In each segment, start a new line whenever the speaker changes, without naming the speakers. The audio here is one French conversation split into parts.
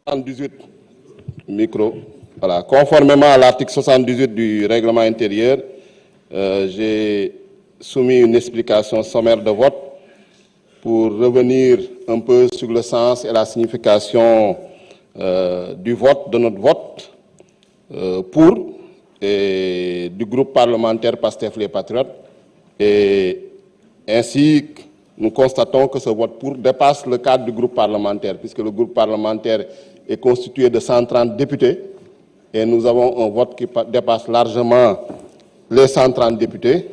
78 micro. Voilà. Conformément à l'article 78 du règlement intérieur, j'ai soumis une explication sommaire de vote pour revenir un peu sur le sens et la signification du vote, de notre vote pour et du groupe parlementaire PASTEF les Patriotes. Et ainsi, nous constatons que ce vote pour dépasse le cadre du groupe parlementaire, puisque le groupe parlementaire est constitué de 130 députés et nous avons un vote qui dépasse largement les 130 députés.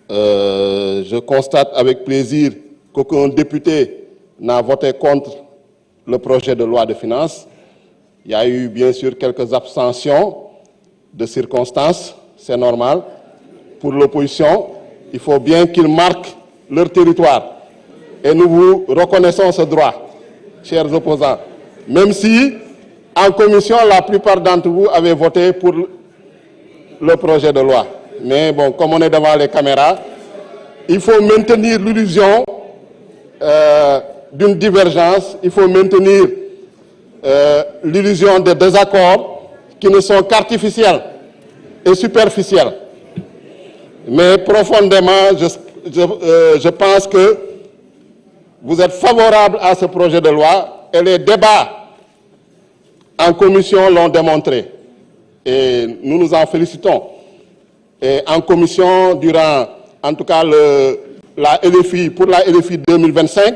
Je constate avec plaisir qu'aucun député n'a voté contre le projet de loi de finances. Il y a eu bien sûr quelques abstentions de circonstances, c'est normal. Pour l'opposition, il faut bien qu'ils marquent leur territoire. Et nous vous reconnaissons ce droit, chers opposants. Même si, en commission, la plupart d'entre vous avaient voté pour le projet de loi. Mais bon, comme on est devant les caméras, il faut maintenir l'illusion d'une divergence, il faut maintenir l'illusion des désaccords qui ne sont qu'artificiels et superficiels. Mais profondément, je pense que vous êtes favorable à ce projet de loi et les débats en commission l'ont démontré. Et nous nous en félicitons. Et en commission, durant, en tout cas, pour la LFI 2025,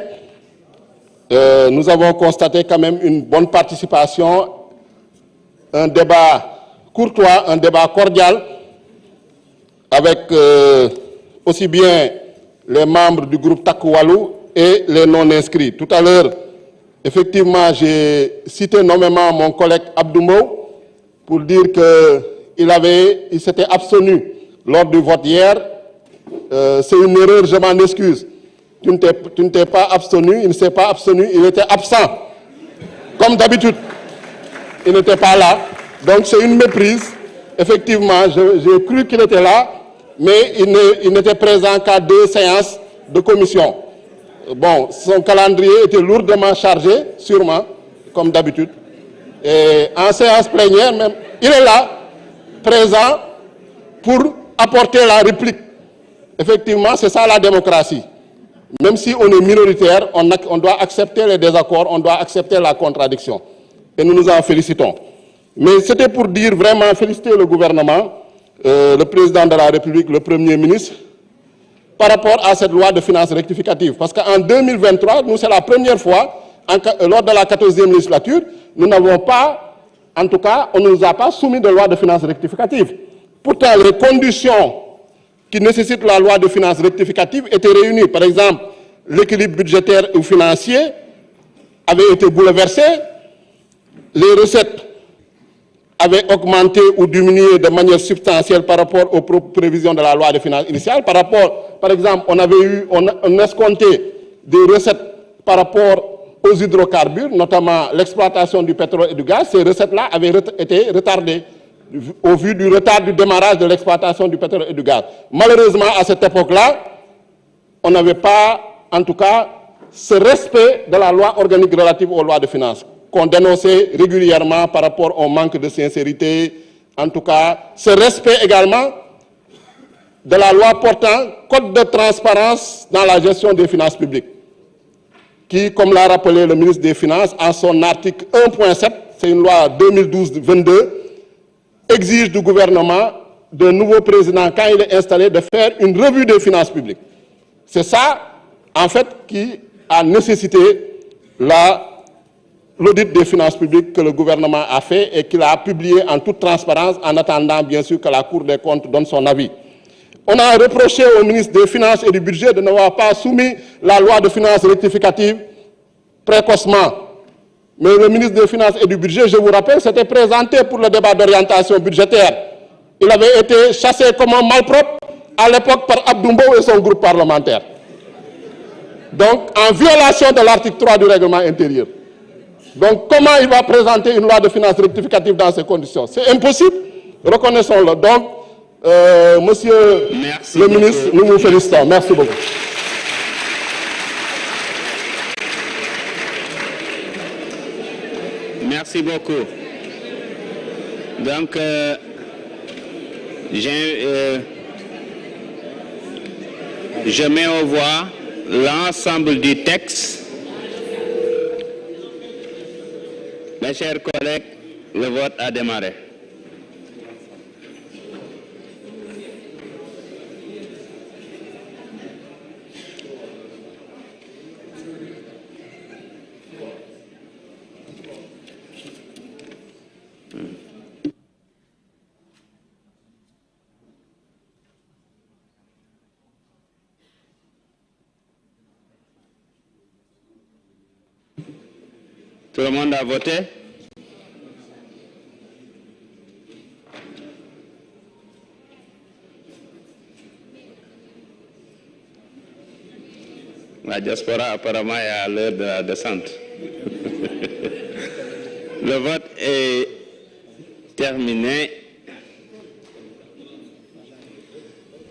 nous avons constaté quand même une bonne participation, un débat courtois, un débat cordial, avec aussi bien les membres du groupe Takku Wallu et les non-inscrits. Tout à l'heure, effectivement, j'ai cité nommément mon collègue Abdou Mbow pour dire qu'il s'était abstenu lors du vote hier. C'est une erreur, je m'en excuse. Tu ne t'es pas abstenu, il ne s'est pas abstenu, il était absent. Comme d'habitude, il n'était pas là. Donc c'est une méprise. Effectivement, j'ai cru qu'il était là, mais il n'était présent qu'à 2 séances de commission. Bon, son calendrier était lourdement chargé, sûrement, comme d'habitude. Et en séance plénière, même, il est là, présent, pour apporter la réplique. Effectivement, c'est ça la démocratie. Même si on est minoritaire, on doit accepter les désaccords, on doit accepter la contradiction. Et nous nous en félicitons. Mais c'était pour dire vraiment, féliciter le gouvernement, le président de la République, le Premier ministre, par rapport à cette loi de finances rectificative. Parce qu'en 2023, nous, c'est la première fois, lors de la 14e législature, nous n'avons pas, en tout cas, on ne nous a pas soumis de loi de finances rectificative. Pourtant, les conditions qui nécessitent la loi de finances rectificative étaient réunies. Par exemple, l'équilibre budgétaire ou financier avait été bouleversé, les recettes avaient augmenté ou diminué de manière substantielle par rapport aux prévisions de la loi de finances initiale. Par exemple, on escomptait des recettes par rapport aux hydrocarbures, notamment l'exploitation du pétrole et du gaz. Ces recettes-là avaient été retardées au vu du retard du démarrage de l'exploitation du pétrole et du gaz. Malheureusement, à cette époque-là, on n'avait pas, en tout cas, ce respect de la loi organique relative aux lois de finances, qu'on dénonçait régulièrement par rapport au manque de sincérité, en tout cas, ce respect également de la loi portant code de transparence dans la gestion des finances publiques, qui, comme l'a rappelé le ministre des Finances, en son article 1.7, c'est une loi 2012-22, exige du gouvernement, d'un nouveau président, quand il est installé, de faire une revue des finances publiques. C'est ça, en fait, qui a nécessité l'audit des finances publiques que le gouvernement a fait et qu'il a publié en toute transparence, en attendant, bien sûr, que la Cour des comptes donne son avis. On a reproché au ministre des Finances et du Budget de n'avoir pas soumis la loi de finances rectificative précocement. Mais le ministre des Finances et du Budget, je vous rappelle, s'était présenté pour le débat d'orientation budgétaire. Il avait été chassé comme un malpropre à l'époque par Abdou Mbow et son groupe parlementaire. Donc, en violation de l'article 3 du règlement intérieur. Donc, comment il va présenter une loi de finances rectificative dans ces conditions? C'est impossible, reconnaissons-le. Donc, monsieur le ministre, nous vous félicitons. Merci beaucoup.
Merci beaucoup. Donc, je mets aux voix l'ensemble du texte. Mes chers collègues, le vote a démarré. Tout le monde a voté? La diaspora apparemment est à l'heure de la descente. Le vote est terminé.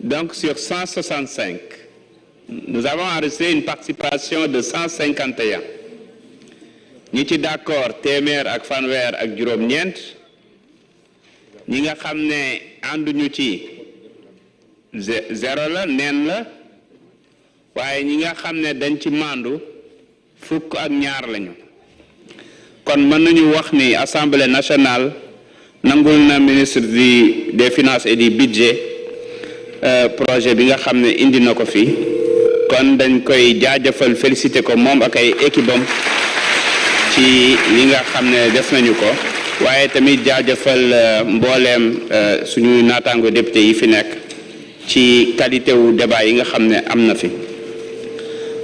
Donc sur 165, nous avons enregistré une participation de 151. ñi ci d'accord téeméer ak fanweer ak juróom-ñeent ñi nga xam ne ànduñu ci zéro la neen la waaye ñi nga xam ne dañ ci mandu fukk ak ñaar lañu kon mën nañu wax ni Assemblée nationale nangul na ministre des finances et du budget projet bi nga xam ne indi na ko fi kon dañ koy jaajëfal féliciter ko moom ak ay équipe am ci li nga xam ne def nañu ko waaye tamit jaajëfal mbooleem suñu naataango député yi fi nekk ci qualité wu débat yi nga xam ne am na fi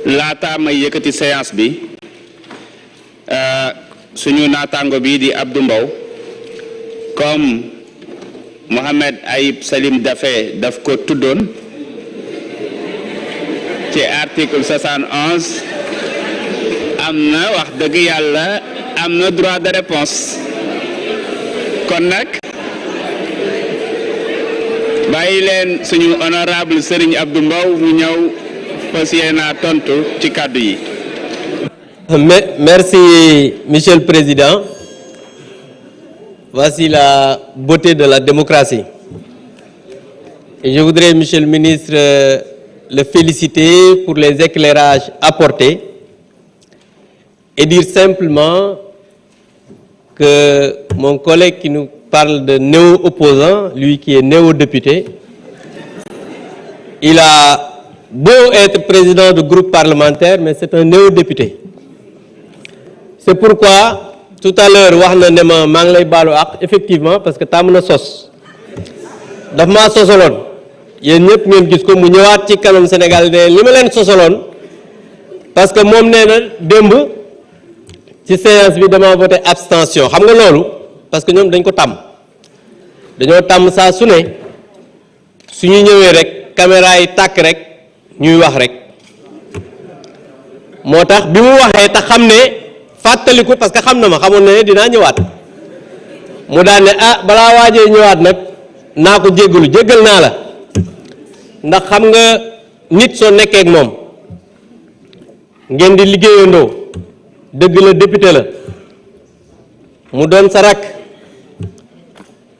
laata may yëkkati séance bi suñu naataango bi di Abdou Mbow comme Mohamed Ayib Salim Daffé daf ko tuddoon ci article 71 am na wax dëgg yàlla am na droit de réponse kon nag bàyyi leen suñu honorable Serigne Abdou Mbow mu ñëw fas yéene tontu ci kàddu yi.
Merci, Monsieur le Président. Voici la beauté de la démocratie. Et je voudrais, Monsieur le Ministre, le féliciter pour les éclairages apportés et dire simplement que mon collègue qui nous parle de néo-opposant, lui qui est néo-député, il a beau être président de groupe parlementaire, mais c'est un néo-député. C'est pourquoi, tout à l'heure, wax na ne ma maa ngi lay baalu ak effectivement parce que tàmm na sos daf maa sosaloon yéen ñëpp ngeen gis ko mu ñëwaat ci kanam Sénégal ne li ma leen sosaloon parce que moom nee na démb ci séance bi dama voté abstention xam nga loolu parce que ñoom dañ ko tàmm dañoo tàmm saa su ne suñu ñëwee rek caméra yi tàkk rek ñuy wax rek moo tax bi mu waxee te xam ne fàttaliku parce que xam na ma xamoon na ne dinaa ñëwaat mu daan ne ah balaa waajee ñëwaat nag naa ko jéggal naa la ndax xam nga nit soo nekkee ak moom ngeen di liggéeyandoo dëgg la député la mu doon sa rakk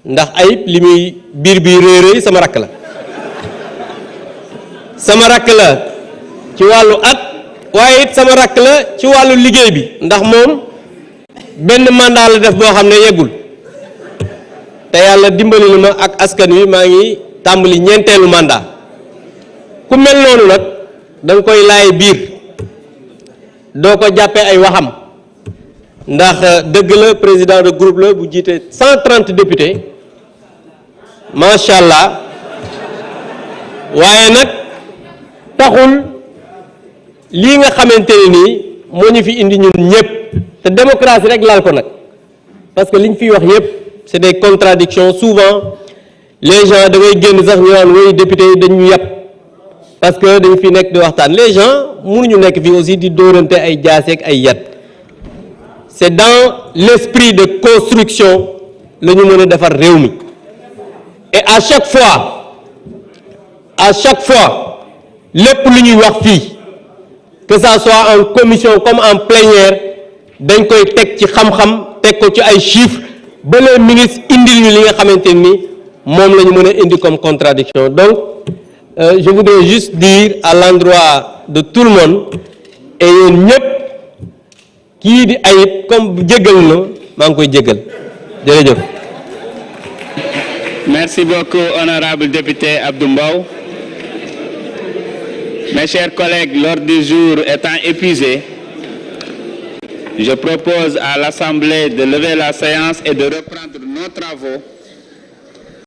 ndax Ayib li muy biir réy sama rakk la ci wàllu at waaye it sama rakk la ci wàllu liggéey bi ndax moom benn mandat la def boo xam ne yeggul te yàlla dimbali na ma ak askan wi maa ngi tàmbali ñeenteelu mandat ku mel noonu nag da nga koy laay biir doo ko jàppee ay waxam ndax dëgg la président de groupe la bu jiite 130 députés macha allah waaye nag taxul lii nga xamante ne nii moo ñu fi indi ñun ñëpp te démocratie rek laal ko nag parce que liñ fiy wax yëpp c'est des contradictions souvent les gens da ngay génn sax ñu naan woy député yi dañu yàpp parce que dañ fi nekk di waxtaan les gens mënuñu nekk fii aussi di dóorante ay jaaseeg ay yat c'est dans l'esprit de construction la ñu mën a defar réew mi et à chaque fois lépp lu ñuy wax fii que ça soit en commission comme en plénière dañ koy teg ci xam-xam teg ko ci ay chiffres ba les ministres indil ñu li nga xamante ni moom la ñu mën a indi comme contradiction. Donc je voudrais juste dire à l'endroit de tout le monde et yéen ñëpp kii di Ayib comme jéggal na maa ngi koy jéggal jërëjëf.
Merci beaucoup, honorable député Abdou Mbow. Mes chers collègues, l'ordre du jour étant épuisé, je propose à l'Assemblée de lever la séance et de reprendre nos travaux